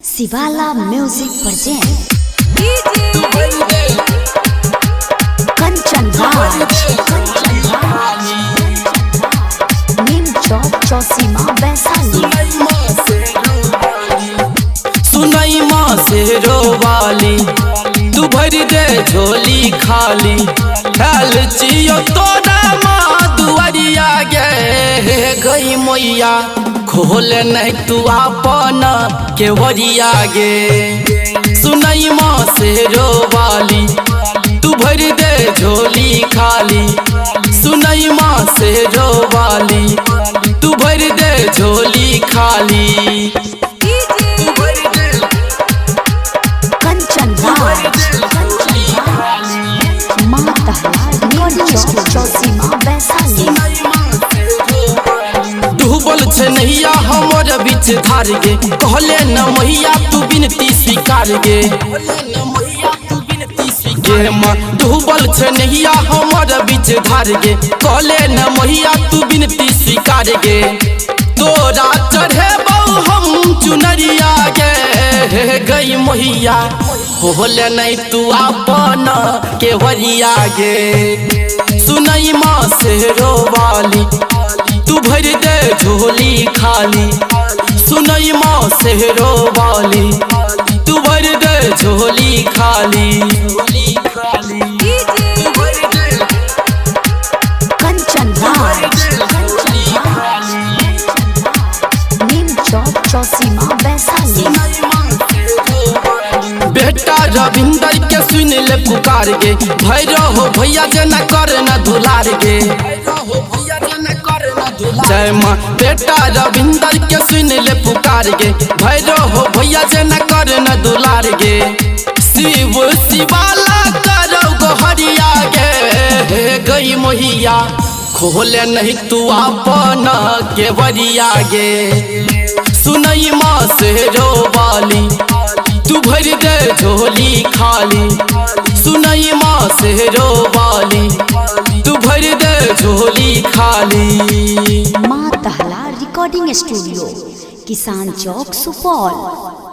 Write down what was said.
शिवाला music present Kanchan नीम चौक चौसीमा वैशाली। सुनई माँ से रोवाली तू भर दे झोली खाली हेल चियो तोरा माँ दुआरिया गे गई मैया खोल नहीं तू अपन केवरिया गे। सुनई माँ से रोवाली तू भर दे झोली खाली। सुनई माँ से रोवाली तू भर दे झोली खाली। कंचन चौसीमा वैशाली। डूबल छे नैया हमर बीच धार गे कहले न मैया तू बिनती स्वीकार गे। गे माँ डूबल छे नैया हमर बीच धार गे कहले न मैया तू बिनती स्वीकार गे। तोरा चढ़े बहु हम चुनरिया गे गई मैया होले नहीं तू अपन केवरिया गे। सुनई माँ से रोवाली तू भर दे झोली खाली। सुनई माँ से रोवाली तू भर दे झोली खाली। कंचन नीम चौक चौसीमा वैशाली। बेटा रविंदर के सुन ले पुकार गे भैरो हो भैया जना कर न दुलार गे। जय माँ बेटा रविंदर के सुन ले पुकार गे भैरो हो भैया जना कर न दुलार गे। शिव शिवाला करो गोहरिया गे गई मोहिया खोले नहीं तू अपन केवरिया गे। सुनई माँ से रोवाली तू भर दे झोली खाली। सुनई माँ से रोवाली तू भर दे झोली खाली। माँ तहला रिकॉर्डिंग स्टूडियो किसान चौक सुपौल।